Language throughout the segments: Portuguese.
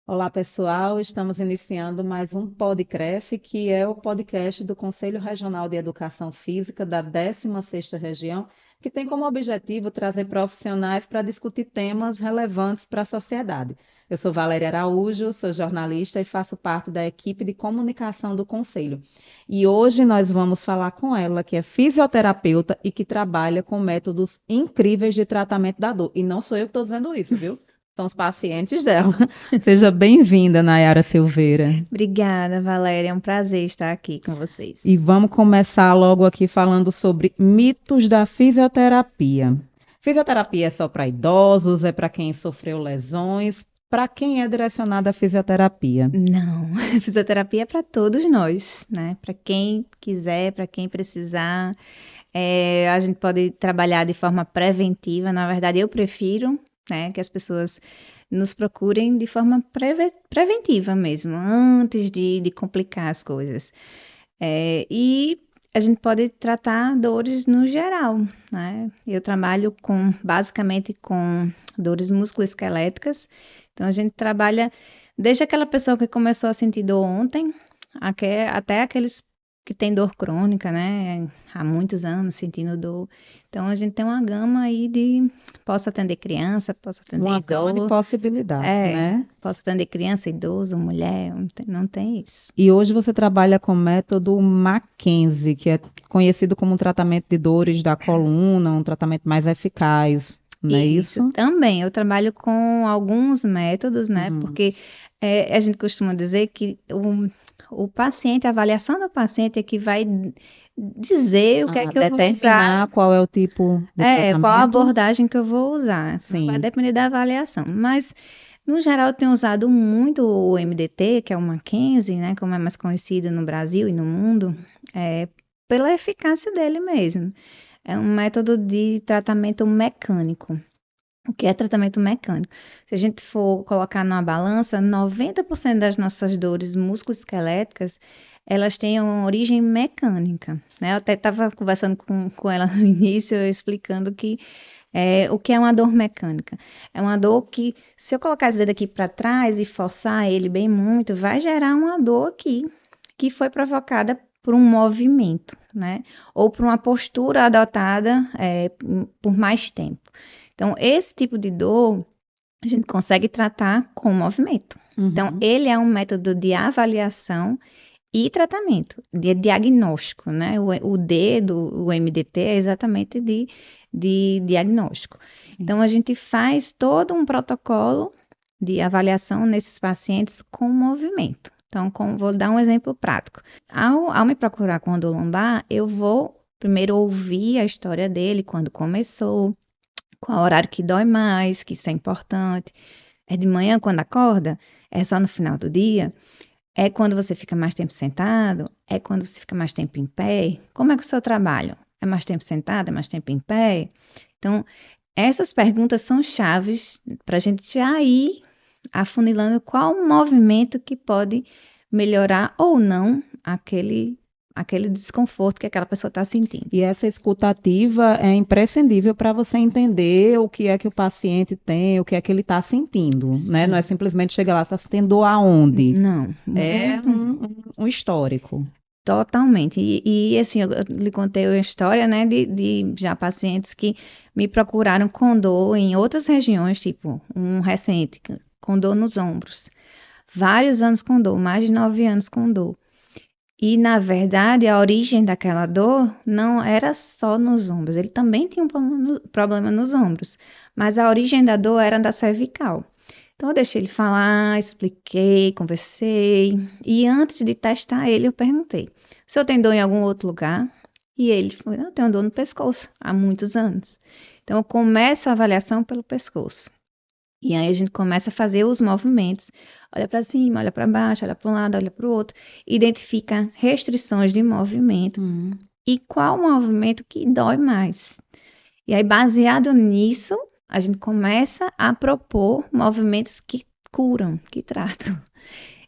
Olá, pessoal. Estamos iniciando mais um podcast, que é o podcast do Conselho Regional de Educação Física da 16ª Região, que tem como objetivo trazer profissionais para discutir temas relevantes para a sociedade. Eu sou Valéria Araújo, sou jornalista e faço parte da equipe de comunicação do Conselho. E hoje nós vamos falar com ela, que é fisioterapeuta e que trabalha com métodos incríveis de tratamento da dor. E não sou eu que estou dizendo isso, viu? São os pacientes dela. Seja bem-vinda, Nayara Silveira. Obrigada, Valéria. É um prazer estar aqui com vocês. E vamos começar logo aqui falando sobre mitos da fisioterapia. Fisioterapia é só para idosos, é para quem sofreu lesões? Para quem é direcionada a fisioterapia? Não, fisioterapia é para todos nós, né? Para quem quiser, para quem precisar. A gente pode trabalhar de forma preventiva. Na verdade, eu prefiro, né, que as pessoas nos procurem de forma preventiva mesmo, antes de complicar as coisas. E a gente pode tratar dores no geral, né? Eu trabalho basicamente com dores musculoesqueléticas. Então a gente trabalha desde aquela pessoa que começou a sentir dor ontem, até aqueles que têm dor crônica, né? Há muitos anos sentindo dor. Então a gente tem uma gama aí posso atender criança, posso atender Uma gama de idoso, possibilidades, né? posso atender criança, idoso, mulher, não tem isso. E hoje você trabalha com o método Mackenzie, que é conhecido como um tratamento de dores da coluna, um tratamento mais eficaz, não é Isso, isso? também. Eu trabalho com alguns métodos, né? Uhum. Porque a gente costuma dizer que o paciente, a avaliação do paciente é que vai dizer o que é que eu vou Determinar usar, qual é o tipo de qual a tratamento? abordagem que eu vou usar. Então, vai Sim. depender da avaliação. Mas, no geral, eu tenho usado muito o MDT, que é o Mackenzie, né? Como é mais conhecido no Brasil e no mundo, é, pela eficácia dele mesmo. É um método de tratamento mecânico. O que é tratamento mecânico? Se a gente for colocar numa balança, 90% das nossas dores musculoesqueléticas, elas têm uma origem mecânica, né? Eu até estava conversando com ela no início, explicando que o que é uma dor mecânica? É uma dor que, se eu colocar esse dedo aqui para trás e forçar ele bem muito, vai gerar uma dor aqui, que foi provocada por um movimento, né? Ou por uma postura adotada por mais tempo. Então, esse tipo de dor a gente consegue tratar com movimento. Então, Uhum. ele é um método de avaliação e tratamento, de diagnóstico, né? O D o MDT é exatamente de diagnóstico. Sim. Então, a gente faz todo um protocolo de avaliação nesses pacientes com movimento. Então, vou dar um exemplo prático. Ao me procurar com a dor lombar, eu vou primeiro ouvir a história dele, quando começou, qual horário que dói mais, que isso é importante. É de manhã quando acorda? É só no final do dia? É quando você fica mais tempo sentado? É quando você fica mais tempo em pé? Como é que é o seu trabalho? É mais tempo sentado? É mais tempo em pé? Então, essas perguntas são chaves para a gente já ir afunilando qual o movimento que pode melhorar ou não aquele desconforto que aquela pessoa está sentindo. E essa escutativa é imprescindível para você entender o que é que o paciente tem, o que é que ele está sentindo, né? Não é Sim. simplesmente chegar lá, está sentindo dor aonde? Não, É muito. um histórico. Totalmente. Assim, eu lhe contei a história, né, de já pacientes que me procuraram com dor em outras regiões, tipo um recente, com dor nos ombros. Vários anos com dor, mais de 9 anos com dor. E, na verdade, a origem daquela dor não era só nos ombros. Ele também tinha um problema nos ombros, mas a origem da dor era da cervical. Então, eu deixei ele falar, expliquei, conversei. E antes de testar ele, eu perguntei: o senhor tem dor em algum outro lugar? E ele falou: não, eu tenho dor no pescoço há muitos anos. Então, eu começo a avaliação pelo pescoço. E aí a gente começa a fazer os movimentos. Olha para cima, olha para baixo, olha para um lado, olha para o outro. Identifica restrições de movimento Hum. e qual movimento que dói mais. E aí, baseado nisso, a gente começa a propor movimentos que curam, que tratam.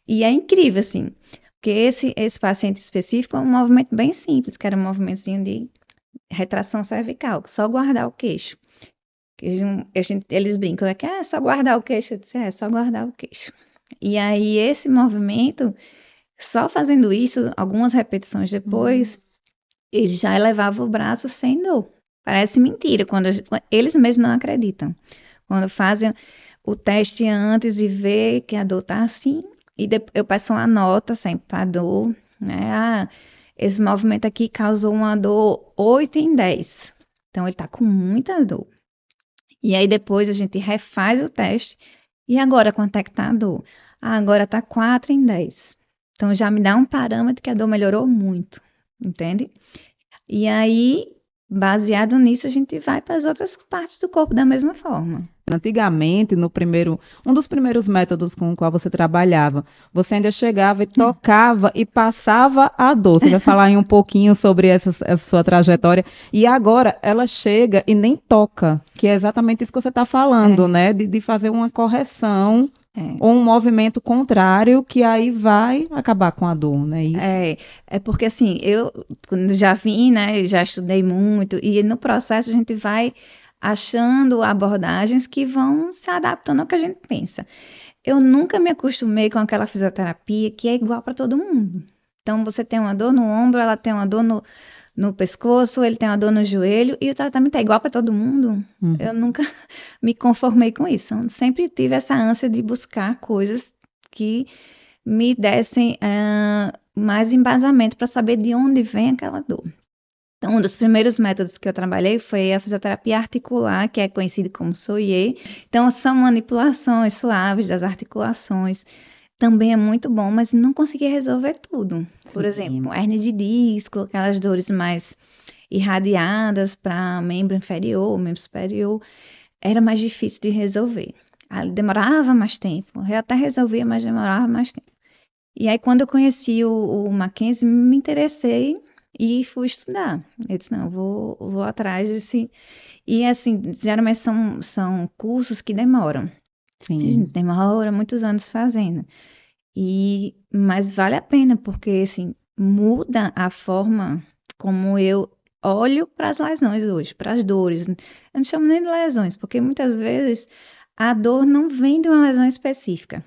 E é incrível, assim, porque esse paciente específico é um movimento bem simples, que era um movimentozinho de retração cervical, só guardar o queixo. Eles brincam, é que é só guardar o queixo. Eu disse, é só guardar o queixo. E aí, esse movimento, só fazendo isso, algumas repetições depois, ele já elevava o braço sem dor. Parece mentira, eles mesmos não acreditam. Quando fazem o teste antes e vê que a dor tá assim, e eu peço uma nota sempre para dor, né? Ah, esse movimento aqui causou uma dor 8 em 10. Então, ele tá com muita dor. E aí, depois a gente refaz o teste. E agora, quanto é que tá a dor? Ah, agora tá 4 em 10. Então, já me dá um parâmetro que a dor melhorou muito, entende? E aí, baseado nisso, a gente vai para as outras partes do corpo da mesma forma. Antigamente, um dos primeiros métodos com o qual você trabalhava, você ainda chegava e tocava e passava a dor. Você vai falar aí um pouquinho sobre essa sua trajetória. E agora ela chega e nem toca, que é exatamente isso que você está falando, né? De fazer uma correção ou um movimento contrário que aí vai acabar com a dor, né? Isso. É porque assim, eu já vim, né? Já estudei muito, e no processo a gente vai achando abordagens que vão se adaptando ao que a gente pensa. Eu nunca me acostumei com aquela fisioterapia que é igual para todo mundo. Então, você tem uma dor no ombro, ela tem uma dor no pescoço, ele tem uma dor no joelho, e o tratamento é igual para todo mundo. Eu nunca me conformei com isso. Eu sempre tive essa ânsia de buscar coisas que me dessem mais embasamento para saber de onde vem aquela dor. Então, um dos primeiros métodos que eu trabalhei foi a fisioterapia articular, que é conhecida como Soie. Então, são manipulações suaves das articulações. Também é muito bom, mas não consegui resolver tudo. Por exemplo, hernia de disco, aquelas dores mais irradiadas para membro inferior, membro superior, era mais difícil de resolver. Demorava mais tempo. Eu até resolvia, mas demorava mais tempo. E aí, quando eu conheci o Mackenzie, me interessei e fui estudar. Eu disse, não, vou atrás desse... E, assim, geralmente são cursos que demoram. Sim. Demora muitos anos fazendo. Mas vale a pena, porque, assim, muda a forma como eu olho para as lesões hoje, para as dores. Eu não chamo nem de lesões, porque muitas vezes a dor não vem de uma lesão específica.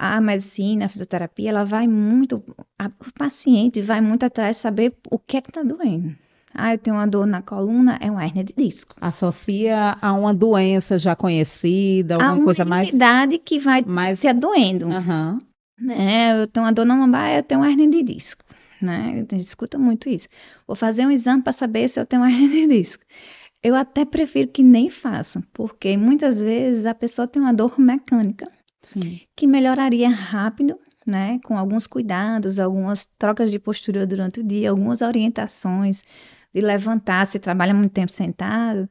A medicina, a fisioterapia, ela vai muito, o paciente vai muito atrás de saber o que é que está doendo. Ah, eu tenho uma dor na coluna, é uma hérnia de disco. Associa a uma doença já conhecida, alguma coisa mais... A entidade que vai te doendo. Eu tenho uma dor na lombar, eu tenho uma hérnia de disco. Né? A gente escuta muito isso. Vou fazer um exame para saber se eu tenho uma hérnia de disco. Eu até prefiro que nem façam, porque muitas vezes a pessoa tem uma dor mecânica. Sim. Que melhoraria rápido, né? Com alguns cuidados, algumas trocas de postura durante o dia, algumas orientações de levantar. Se trabalha muito tempo sentado,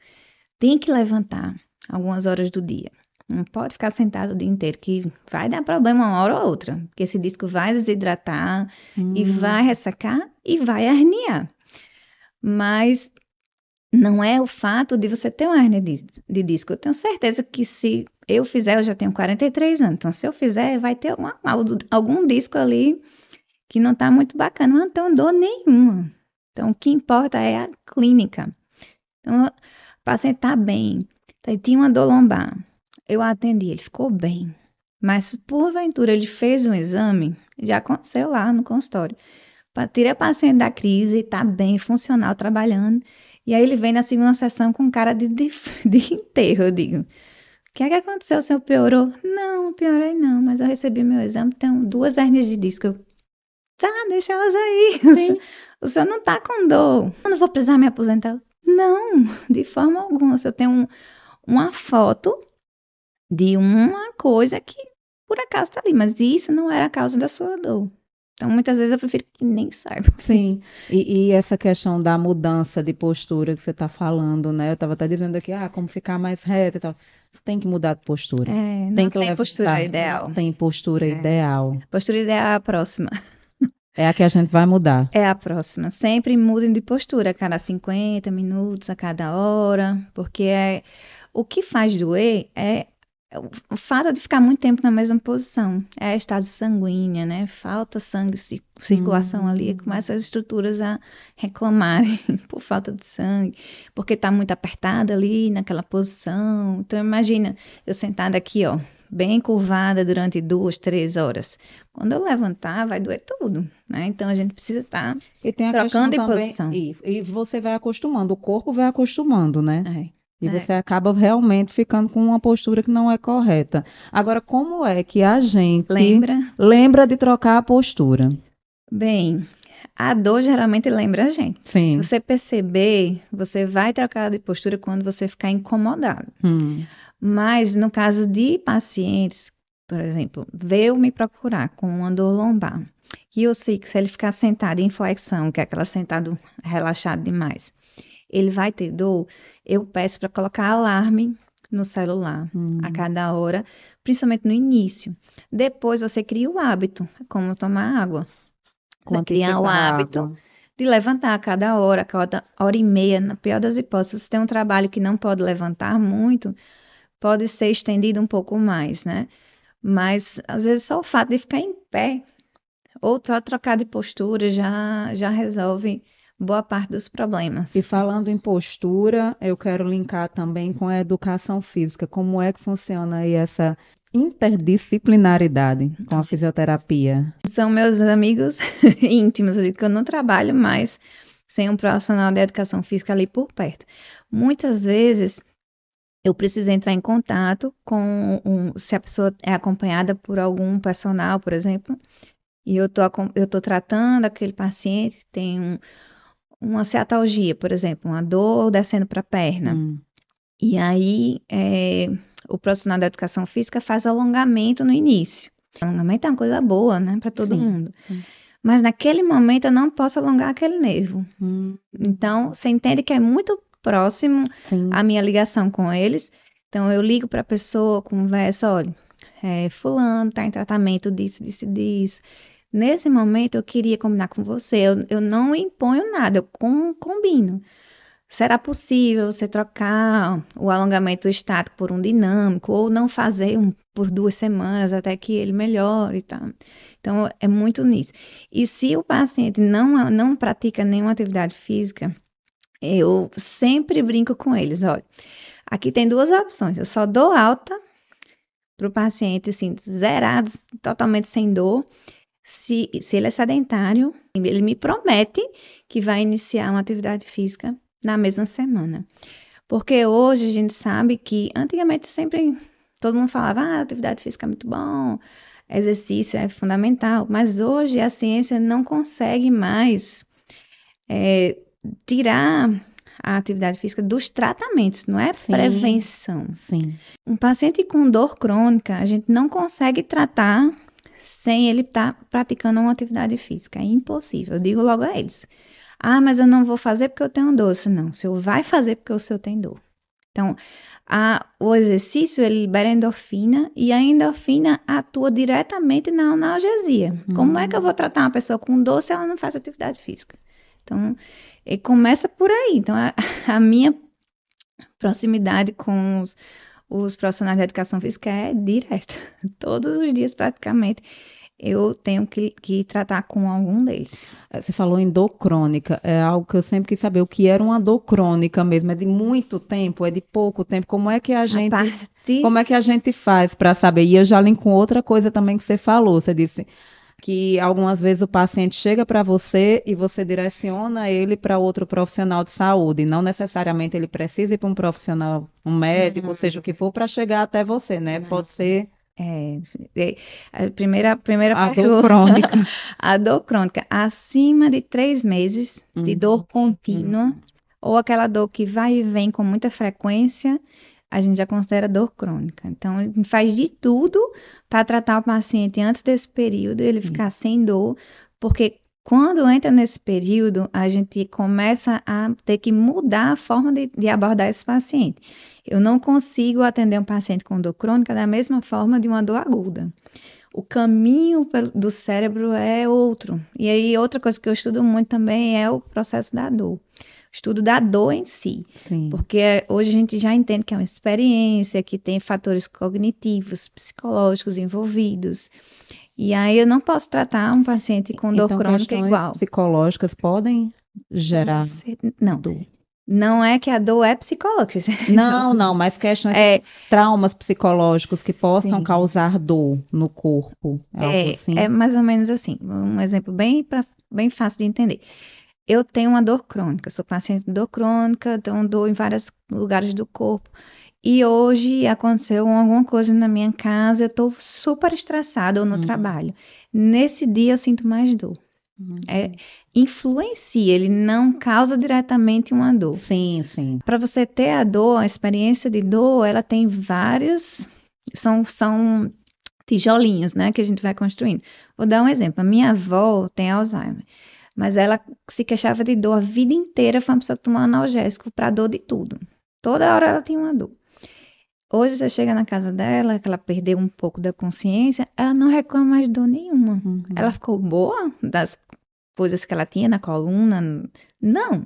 tem que levantar algumas horas do dia. Não pode ficar sentado o dia inteiro, que vai dar problema uma hora ou outra, porque esse disco vai desidratar e vai ressacar e vai herniar. Mas não é o fato de você ter uma hérnia de disco. Eu tenho certeza que se eu fizer, eu já tenho 43 anos, então se eu fizer, vai ter algum disco ali que não está muito bacana, mas não tem dor nenhuma. Então, o que importa é a clínica. Então, o paciente está bem. Então, ele tinha uma dor lombar. Eu atendi, ele ficou bem. Mas, porventura, ele fez um exame, já aconteceu lá no consultório. Tirei a paciente da crise, está bem, funcional, trabalhando. E aí ele vem na segunda sessão com cara de enterro, eu digo. O que é que aconteceu? O senhor piorou? Não, piorei não, mas eu recebi meu exame, tenho 2 hérnias de disco. Tá, deixa elas aí. O senhor não tá com dor. Eu não vou precisar me aposentar. Não, de forma alguma. Se eu tenho uma foto de uma coisa que por acaso tá ali, mas isso não era a causa da sua dor. Então, muitas vezes eu prefiro que nem saiba. Sim, e essa questão da mudança de postura que você está falando, né? Eu estava até dizendo aqui, como ficar mais reta e tal. Você tem que mudar de postura. Não tem postura ideal. Não tem postura ideal. Postura ideal é a próxima. É a que a gente vai mudar. É a próxima. Sempre mudem de postura, a cada 50 minutos, a cada hora, porque o que faz doer é O fato de ficar muito tempo na mesma posição é a estase sanguínea, né? Falta sangue, circulação ali, Hum, começa as estruturas a reclamarem por falta de sangue, porque está muito apertada ali naquela posição. Então, imagina eu sentada aqui, ó, bem curvada durante 2, 3 horas. Quando eu levantar, vai doer tudo, né? Então, a gente precisa estar e tem a questão trocando de também, posição. isso, e você vai acostumando, o corpo vai acostumando, né? É, E é. você acaba realmente ficando com uma postura que não é correta. Agora, como é que a gente Lembra? lembra de trocar a postura? Bem, a dor geralmente lembra a gente. Se Sim. você perceber, você vai trocar de postura quando você ficar incomodado. Hum, Mas no caso de pacientes, por exemplo, veio me procurar com uma dor lombar, e eu sei que se ele ficar sentado em flexão, que é aquela sentado relaxado demais, ele vai ter dor, eu peço para colocar alarme no celular a hum. cada hora, principalmente no início. Depois você cria o hábito, como tomar água. Vai Quanto tem que ser criar o para a hábito água? de levantar a cada hora e meia, na pior das hipóteses. Se você tem um trabalho que não pode levantar muito, pode ser estendido um pouco mais, né? Mas às vezes só o fato de ficar em pé ou só trocar de postura já resolve boa parte dos E problemas. falando em postura, eu quero linkar também com a educação física. Como é que funciona aí essa interdisciplinaridade com a fisioterapia? São meus amigos íntimos, eu digo que eu não trabalho mais sem um profissional de educação física ali por perto. Muitas vezes eu preciso entrar em contato com se a pessoa é acompanhada por algum personal, por exemplo, e eu tô tratando aquele paciente, tem uma ciatalgia, por exemplo, uma dor descendo para a perna. Hum, E aí, o profissional da educação física faz alongamento no início. Alongamento é uma coisa boa, né, para todo sim, mundo. sim. Mas naquele momento eu não posso alongar aquele nervo. Então, você entende que é muito próximo Sim. a minha ligação com eles. Então, eu ligo para a pessoa, converso, olha, fulano está em tratamento disso, disso, disso. Nesse momento, eu queria combinar com você. Eu não imponho nada, eu combino. Será possível você trocar o alongamento estático por um dinâmico ou não fazer um por 2 semanas até que ele melhore e tal? Então, é muito nisso. E se o paciente não pratica nenhuma atividade física, eu sempre brinco com eles, olha, aqui tem duas opções. Eu só dou alta para o paciente, assim, zerado, totalmente sem dor. Se ele é sedentário, ele me promete que vai iniciar uma atividade física na mesma semana. Porque hoje a gente sabe que antigamente sempre todo mundo falava, atividade física é muito bom, exercício é fundamental, mas hoje a ciência não consegue mais é, tirar a atividade física dos tratamentos, não é Sim, prevenção. sim. Um paciente com dor crônica, a gente não consegue tratar sem ele estar praticando uma atividade física. É impossível. Eu digo logo a eles. Mas eu não vou fazer porque eu tenho dor. Não, o senhor vai fazer porque o senhor tem dor. Então, o exercício ele libera endorfina e a endorfina atua diretamente na analgesia. Como é que eu vou tratar uma pessoa com dor se ela não faz atividade física? Então, começa por aí. Então, a minha proximidade com os profissionais de educação física é direta. Todos os dias, praticamente, eu tenho que tratar com algum deles. Você falou em dor crônica, é algo que eu sempre quis saber, o que era uma dor crônica mesmo, é de muito tempo, é de pouco tempo, A partir. como é que a gente faz para saber? E eu já linko com outra coisa também que você falou, você disse que algumas vezes o paciente chega para você e você direciona ele para outro profissional de saúde, não necessariamente ele precisa ir para um profissional, um médico, ou Não, seja o que for, para chegar até você, né? não. Pode ser É, a primeira a dor pergunta, crônica. a dor crônica, acima de 3 meses de dor Hum. contínua, ou aquela dor que vai e vem com muita frequência, a gente já considera dor crônica. Então, a gente faz de tudo para tratar o paciente antes desse período, ele ficar sem dor, porque quando entra nesse período, a gente começa a ter que mudar a forma de abordar esse paciente. Eu não consigo atender um paciente com dor crônica da mesma forma de uma dor aguda. O caminho do cérebro é outro. E aí, outra coisa que eu estudo muito também é o processo da dor. estudo da dor em si. Sim. Porque hoje a gente já entende que é uma experiência, que tem fatores cognitivos, psicológicos envolvidos. E aí eu não posso tratar um paciente com dor Então, crônica questões igual. psicológicas podem gerar Não, dor. não é que a dor é psicológica. Não, mas questões, traumas psicológicos que possam Sim. causar dor no corpo, algo assim. É mais ou menos assim. Um exemplo bem fácil de entender. Eu tenho uma dor crônica, sou paciente de dor crônica, tenho dor em vários lugares do corpo. E hoje aconteceu alguma coisa na minha casa, eu estou super estressada ou no trabalho. Nesse dia eu sinto mais dor. Influencia, ele não causa diretamente uma dor. Sim, sim. Para você ter a dor, a experiência de dor, ela tem vários, são tijolinhos, né, que a gente vai construindo. Vou dar um exemplo. A minha avó tem Alzheimer, mas ela se queixava de dor a vida inteira, foi uma pessoa que tomou analgésico para dor de tudo. Toda hora ela tinha uma dor. Hoje você chega na casa dela, que ela perdeu um pouco da consciência, ela não reclama mais de dor nenhuma. Ela ficou boa das coisas que ela tinha na coluna? Não.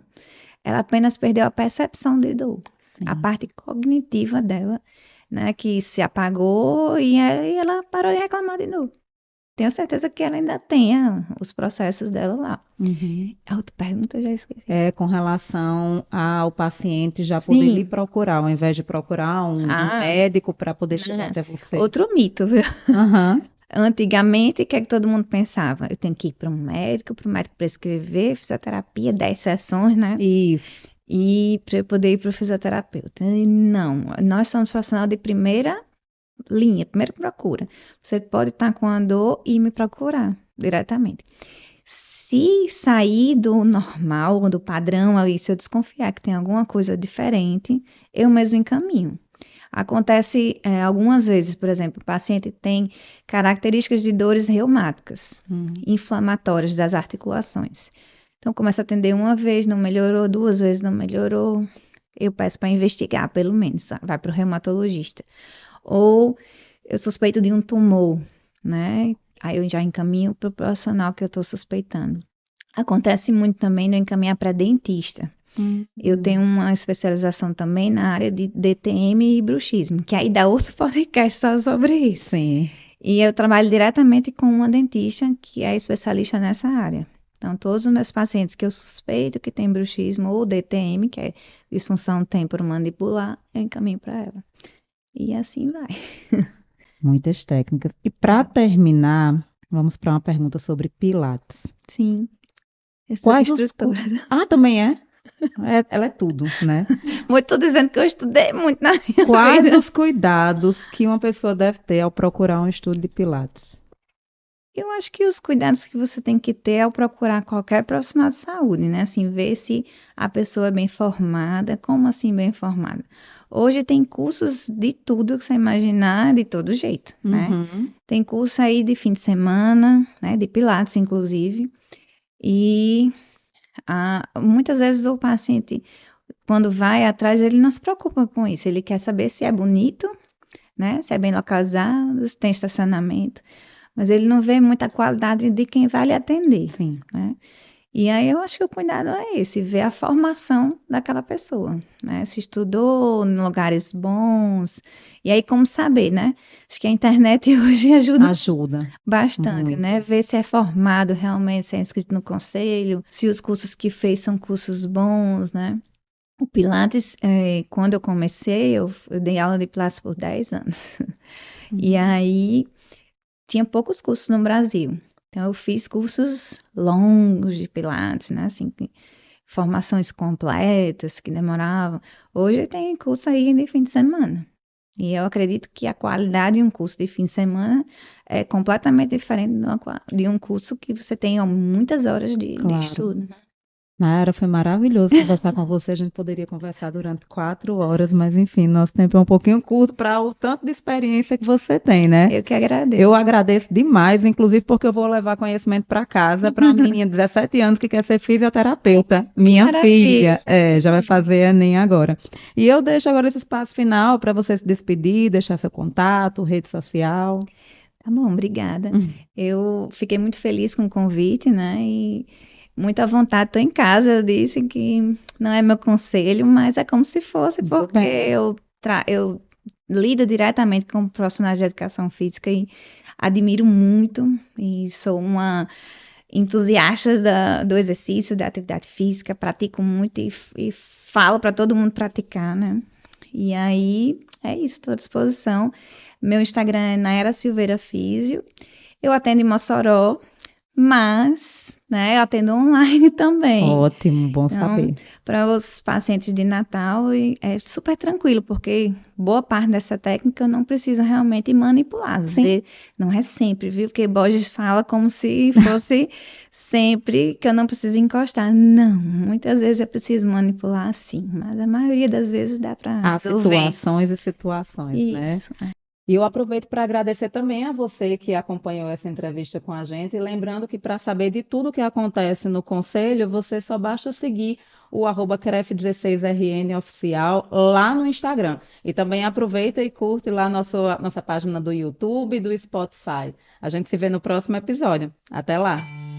Ela apenas perdeu a percepção de dor. Sim. A parte cognitiva dela, né, que se apagou e ela parou de reclamar de dor. Tenho certeza que ela ainda tem os processos dela lá. A outra pergunta eu já esqueci. É com relação ao paciente já Sim. poder lhe procurar, ao invés de procurar um médico para poder chegar até você. Outro mito, viu? Antigamente, o que é que todo mundo pensava? Eu tenho que ir para um médico prescrever fisioterapia, 10 sessões, né? Isso. E para eu poder ir para o fisioterapeuta. Não, nós somos profissionais de primeira linha, primeira procura. Você pode estar com a dor e me procurar diretamente. Se sair do normal, do padrão ali, se eu desconfiar que tem alguma coisa diferente, eu mesmo encaminho. Acontece algumas vezes, por exemplo, o paciente tem características de dores reumáticas, inflamatórias das articulações. Então, começa a atender uma vez, não melhorou, 2 vezes, não melhorou. Eu peço para investigar, pelo menos, vai para o reumatologista. Ou eu suspeito de um tumor, né? Aí eu já encaminho para o profissional que eu estou suspeitando. Acontece muito também de eu encaminhar para dentista. Eu tenho uma especialização também na área de DTM e bruxismo, que aí dá outro podcast só sobre isso. Sim. E eu trabalho diretamente com uma dentista que é especialista nessa área. Então, todos os meus pacientes que eu suspeito que tem bruxismo ou DTM, que é disfunção temporomandibular, eu encaminho para ela. E assim vai. Muitas técnicas. E para terminar, vamos para uma pergunta sobre Pilates. Sim. Eu sou Quais instrutora. Também é? Ela é tudo, né? Estou dizendo que eu estudei muito na minha vida. Quais os cuidados que uma pessoa deve ter ao procurar um estudo de Pilates? Eu acho que os cuidados que você tem que ter ao procurar qualquer profissional de saúde, né? Assim, ver se a pessoa é bem formada. Como assim bem formada? Hoje tem cursos de tudo que você imaginar, de todo jeito, né? Tem curso aí de fim de semana, né? De Pilates, inclusive. E muitas vezes o paciente, quando vai atrás, ele não se preocupa com isso. Ele quer saber se é bonito, né? Se é bem localizado, se tem estacionamento. Mas ele não vê muita qualidade de quem vai lhe atender. Sim. Né? E aí eu acho que o cuidado é esse, ver a formação daquela pessoa, né? Se estudou em lugares bons. E aí como saber, né? Acho que a internet hoje ajuda bastante, né? Ver se é formado realmente, se é inscrito no conselho, se os cursos que fez são cursos bons, né? O Pilates, quando eu comecei, eu dei aula de Pilates por 10 anos. E aí tinha poucos cursos no Brasil. Então, eu fiz cursos longos de Pilates, né? Assim, formações completas que demoravam. Hoje tem curso aí de fim de semana. E eu acredito que a qualidade de um curso de fim de semana é completamente diferente de um curso que você tem muitas horas de estudo. Nayara, foi maravilhoso conversar com você. A gente poderia conversar durante 4 horas, mas enfim, nosso tempo é um pouquinho curto para o tanto de experiência que você tem, né? Eu que agradeço. Eu agradeço demais, inclusive porque eu vou levar conhecimento para casa para uma menininha de 17 anos que quer ser fisioterapeuta. Minha filha, já vai fazer Enem agora. E eu deixo agora esse espaço final para você se despedir, deixar seu contato, rede social. Tá bom, obrigada. Eu fiquei muito feliz com o convite, né? E muito à vontade, estou em casa, eu disse que não é meu conselho, mas é como se fosse, Muito porque bem. eu lido diretamente com profissionais de educação física e admiro muito e sou uma entusiasta do exercício, da atividade física, pratico muito e falo para todo mundo praticar, né? E aí, é isso, estou à disposição. Meu Instagram é Nayara Silveira Físio. Eu atendo em Mossoró, mas, né, eu atendo online também. Ótimo, bom Então, saber. para os pacientes de Natal, é super tranquilo, porque boa parte dessa técnica eu não preciso realmente manipular. Às Sim, vezes, não é sempre, viu? Porque Borges fala como se fosse sempre que eu não preciso encostar. Não, muitas vezes eu preciso manipular sim, mas a maioria das vezes dá para há resolver. situações e situações, né? Isso. E eu aproveito para agradecer também a você que acompanhou essa entrevista com a gente, e lembrando que para saber de tudo que acontece no Conselho, você só basta seguir o @cref16rn oficial lá no Instagram. E também aproveita e curte lá nossa página do YouTube e do Spotify. A gente se vê no próximo episódio. Até lá!